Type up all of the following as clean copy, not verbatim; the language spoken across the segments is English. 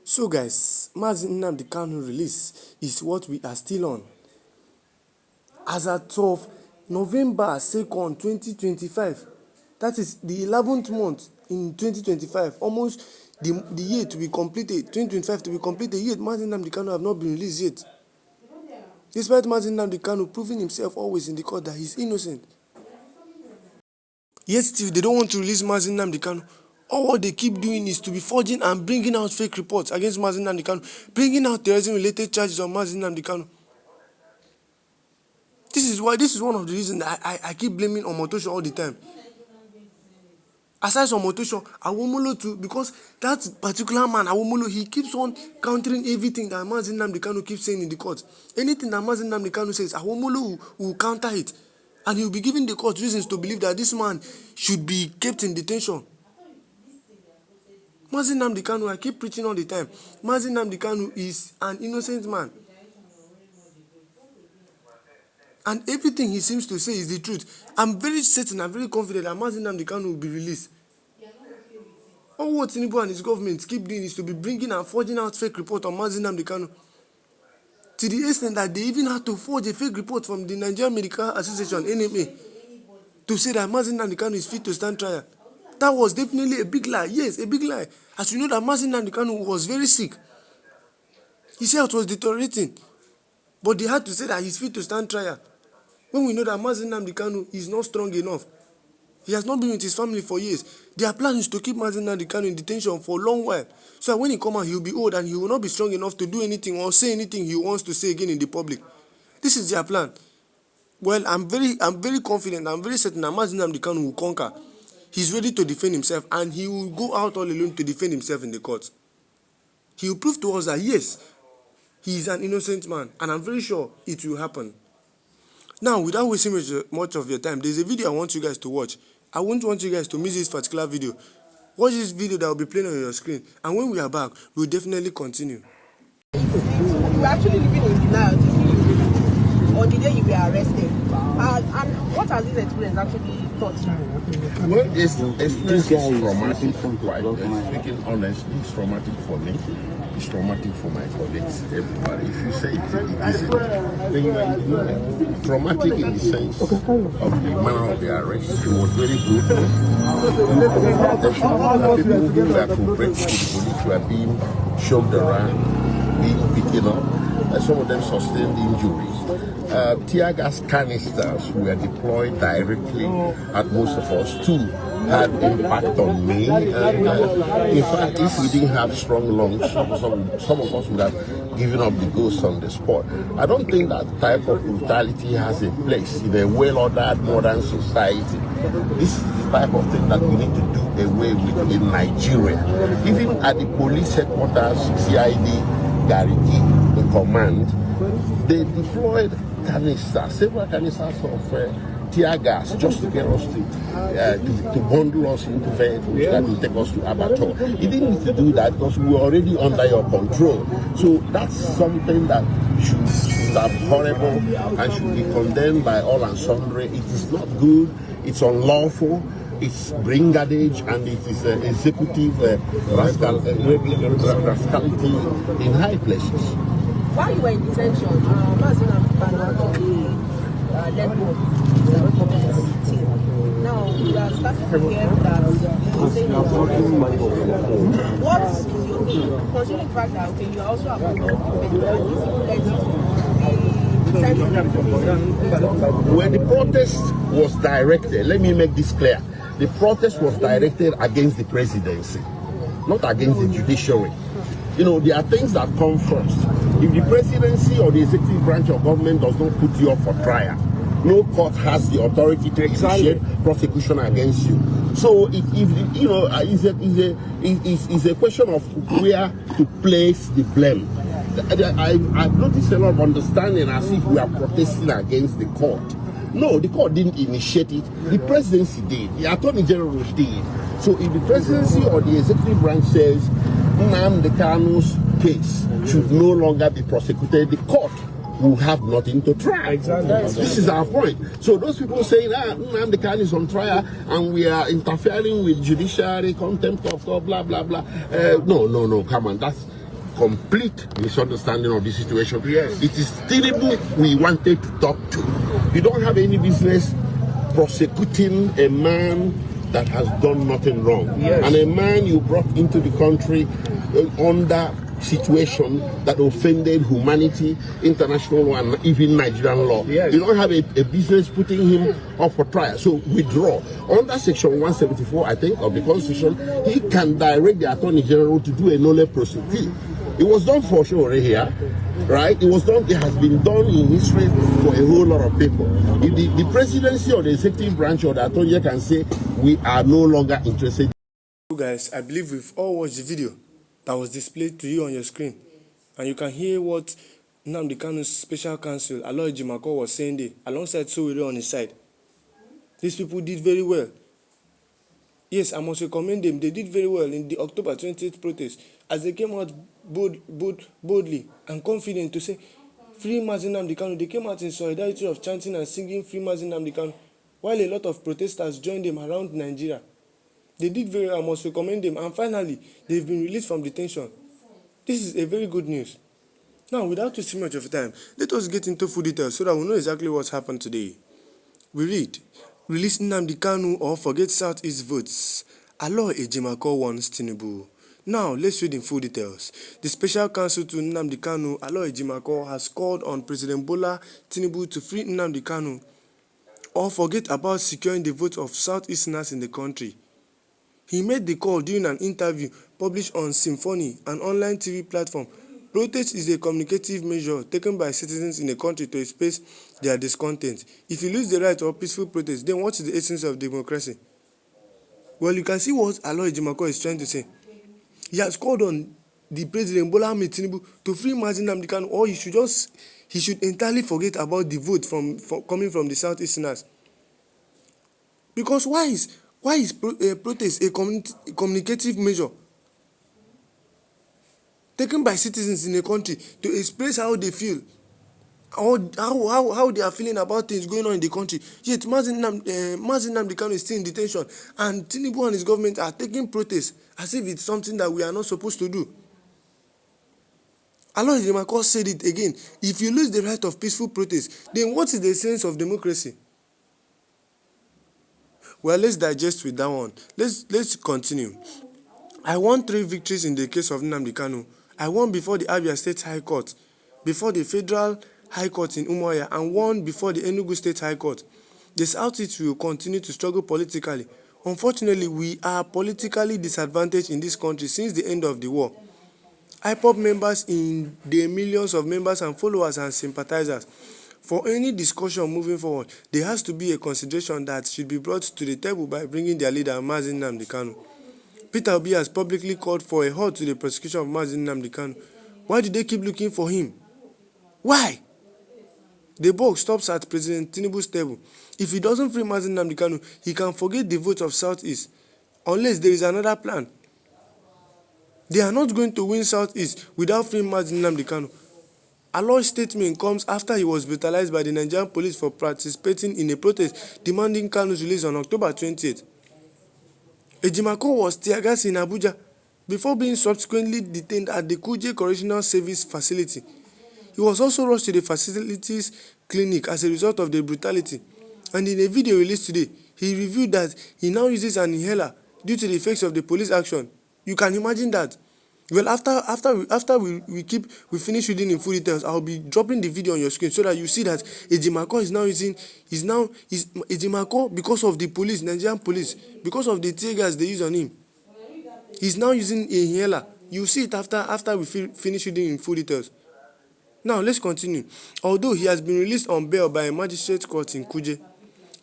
So guys, Nnamdi Kanu release is what we are still on. As of November 2nd, 2025, that is the 11th month in 2025, almost the year to be completed, 2025 to be completed, yet Nnamdi Kanu have not been released yet. Despite Nnamdi Kanu proving himself always in the court that he's innocent. Yet still, they don't want to release Nnamdi Kanu. All what they keep doing is to be forging and bringing out fake reports against Nnamdi Kanu, bringing out terrorism-related charges on Nnamdi Kanu. This is one of the reasons I keep blaming Omotosho all the time. Aside from Omotosho, Awomolo too, because that particular man, Awomolo, he keeps on countering everything that Nnamdi Kanu keeps saying in the court. Anything that Nnamdi Kanu says, Awomolo will counter it. And he will be giving the court reasons to believe that this man should be kept in detention. Nnamdi Kanu, I keep preaching all the time. Nnamdi Kanu is an innocent man. And everything he seems to say is the truth. I'm very certain, I'm very confident that Nnamdi Kanu will be released. All what Tinubu and his government keep doing is to be bringing and forging out fake reports on Nnamdi Kanu. To the extent that they even had to forge a fake report from the Nigerian Medical Association, NMA, to say that Nnamdi Kanu is fit to stand trial. That was definitely a big lie. Yes, a big lie. As you know that Nnamdi Kanu was very sick. His health was deteriorating. But they had to say that he's fit to stand trial. When we know that Nnamdi Kanu is not strong enough. He has not been with his family for years. Their plan is to keep Nnamdi Kanu in detention for a long while. So that when he comes out, he'll be old and he will not be strong enough to do anything or say anything he wants to say again in the public. This is their plan. Well, I'm very confident, I'm very certain that Nnamdi Kanu will conquer. He's ready to defend himself and he will go out all alone to defend himself in the court. He will prove to us that yes, he is an innocent man, and I'm very sure it will happen. Now, without wasting much of your time, there's a video I want you guys to watch. I won't want you guys to miss this particular video. Watch this video that will be playing on your screen, and when we are back, we'll definitely continue. You were actually living in denial on the day you were arrested. And what has this experience actually taught you? Well, this experience is traumatic, speaking honestly, it's traumatic for me. It's traumatic for my colleagues, everybody. If you say it isn't, then you are traumatic in the sense of the manner of the arrest. It was very good. People who were cooperating with the police were being shoved around, being beaten up. Some of them sustained injuries. Tear gas canisters were deployed directly at most of us. Two had impact on me. In fact, if we didn't have strong lungs, some of us would have given up the ghost on the spot. I don't think that type of brutality has a place in a well-ordered modern society. This is the type of thing that we need to do away with in Nigeria. Even at the police headquarters, CID, Gariki, the command, they deployed canisters, several canisters of tear gas just to get us to bundle us into vehicles that will take us to Abator. You didn't need to do that because we were already under your control. So that's something that should be horrible and should be condemned by all and sundry. It is not good, it's unlawful, it's brigandage, and it is executive rascality in high places. While you were in detention, Nnamdi Kanu level now we are starting to hear that you say no. What is your opinion? Considering the fact that okay, you also have when the protest was directed, let me make this clear. The protest was directed against the presidency, not against the judiciary. You know, there are things that come first. If the presidency or the executive branch of government does not put you up for trial, no court has the authority to initiate prosecution against you. So, it's a question of where to place the blame. I've noticed a lot of understanding as if we are protesting against the court. No, the court didn't initiate it. The presidency did. The attorney general did. So if the presidency or the executive branch says Nnamdi Kanu's case should no longer be prosecuted, the court will have nothing to try. Exactly. This is our point. So those people saying Nnamdi Kanu is on trial and we are interfering with judiciary, contempt of court, blah blah blah. No, come on. complete misunderstanding of the situation. Yes. It is Tinubu we wanted to talk to. You don't have any business prosecuting a man that has done nothing wrong. Yes. And a man you brought into the country under situation that offended humanity, international law, and even Nigerian law. Yes. You don't have a business putting him up for trial. So withdraw. Under section 174, I think, of the Constitution, he can direct the Attorney General to do a nolle prosequi. It was done for sure here, right? It was done. It has been done in history for a whole lot of people. If the presidency or the executive branch or the Attorney General can say, we are no longer interested. Guys, I believe we've all watched the video that was displayed to you on your screen, and you can hear what Nnamdi Kanu's special counsel Aloy Ejimakor was saying there, alongside Sowore on his side. These people did very well. Yes, I must recommend them. They did very well in the October 28th protest, as they came out boldly and confident to say, "Free Nnamdi Kanu." They came out in solidarity of chanting and singing "Free Nnamdi Kanu," while a lot of protesters joined them around Nigeria. They did very well. I must recommend them. And finally, they've been released from detention. This is a very good news. Now, without too much of time, let us get into full details so that we know exactly what's happened today. We read, release Nnamdi Kanu or forget Southeast votes. Aloy Ejimakor warns Tinubu. Now, let's read in full details. The special counsel to Nnamdi Kanu, Aloy Ejimakor, has called on President Bola Tinubu to free Nnamdi Kanu or forget about securing the votes of Southeasterners in the country. He made the call during an interview published on Symphony, an online TV platform. Protest is a communicative measure taken by citizens in a country to express their discontent. If you lose the right of peaceful protest, then what is the essence of democracy? Well, you can see what Aloy Ejimakor is trying to say. He has called on the President Bola Tinubu to free Nnamdi Kanu, or he should entirely forget about the vote coming from the Southeasterners. Because why is protest a communicative measure taken by citizens in a country to express how they feel, or how they are feeling about things going on in the country? Yet Nnamdi Kanu is still in detention, and Tinubu and his government are taking protest as if it's something that we are not supposed to do. Aloy Ejimakor said it again. If you lose the right of peaceful protest, then what is the sense of democracy? Well, let's digest with that one. Let's continue. I won 3 victories in the case of Nnamdi Kanu. I won before the Abia State High Court, before the Federal High Court in Umuahia, and won before the Enugu State High Court. The Southeast will continue to struggle politically. Unfortunately, we are politically disadvantaged in this country since the end of the war. IPOB members in the millions of members and followers and sympathizers. For any discussion moving forward, there has to be a consideration that should be brought to the table by bringing their leader, Nnamdi Kanu. Peter Obi has publicly called for a halt to the prosecution of Nnamdi Kanu. Why do they keep looking for him? Why? The buck stops at President Tinubu's table. If he doesn't free Nnamdi Kanu, he can forget the vote of Southeast, unless there is another plan. They are not going to win Southeast without freeing Nnamdi Kanu. Aloy's statement comes after he was brutalized by the Nigerian police for participating in a protest demanding Kanu's release on October 28th. Ejimakor was tear-gassed in Abuja before being subsequently detained at the Kuje Correctional Service Facility. He was also rushed to the facility's clinic as a result of the brutality. And in a video released today, he revealed that he now uses an inhaler due to the effects of the police action. You can imagine that. Well, after we finish reading in full details, I'll be dropping the video on your screen so that you see that Ejimakor is Ejimakor, because of the police, Nigerian police, because of the tear gas they use on him. He's now using a inhaler. You see it after we finish reading in full details. Now let's continue. Although he has been released on bail by a magistrate court in Kuje,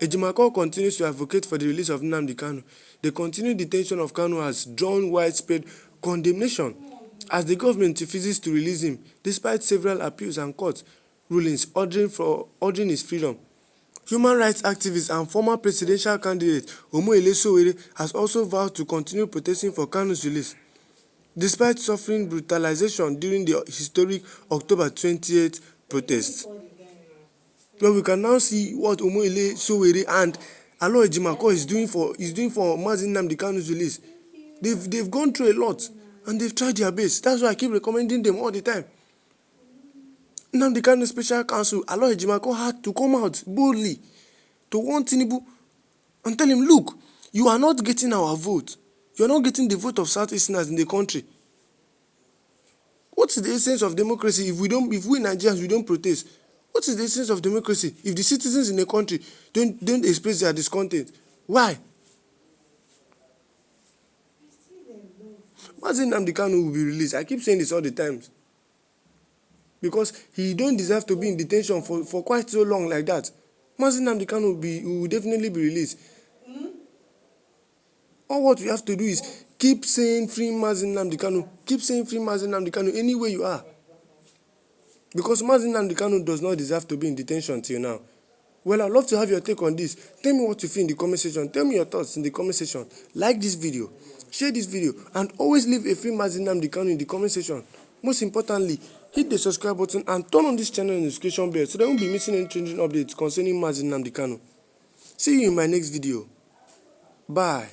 Ejimakor continues to advocate for the release of Nnamdi Kanu. The continued detention of Kanu has drawn widespread condemnation as the government refuses to release him, despite several appeals and court rulings ordering his freedom. Human rights activist and former presidential candidate Omoyele Sowore has also vowed to continue protesting for Kanu's release, despite suffering brutalization during the historic October 28th protests. Well, we can now see what Omoyele Sowore and Aloy Ejimakor is doing for Nnamdi Kanu's release. They've gone through a lot. And they've tried their best. That's why I keep recommending them all the time. Nnamdi Kanu Special Counsel, Aloy Ejimakor, had to come out boldly to warn Tinubu and tell him, look, you are not getting our vote. You are not getting the vote of Southeasterners in the country. What is the essence of democracy if we Nigerians, we don't protest? What is the essence of democracy if the citizens in the country don't express their discontent? Why? Mazi Nnamdi Kanu will be released. I keep saying this all the time. Because he don't deserve to be in detention for quite so long like that. Mazi Nnamdi Kanu will definitely be released. All what we have to do is keep saying free Mazi Nnamdi Kanu. Keep saying free Mazi Nnamdi Kanu anywhere you are. Because Mazi Nnamdi Kanu does not deserve to be in detention till now. Well, I'd love to have your take on this. Tell me what you feel in the comment section. Tell me your thoughts in the comment section. Like this video, share this video, and always leave a free Mazi Nnamdi Kanu in the comment section. Most importantly, hit the subscribe button and turn on this channel notification bell so that you won't be missing any changing updates concerning Mazi Nnamdi Kanu. See you in my next video. Bye.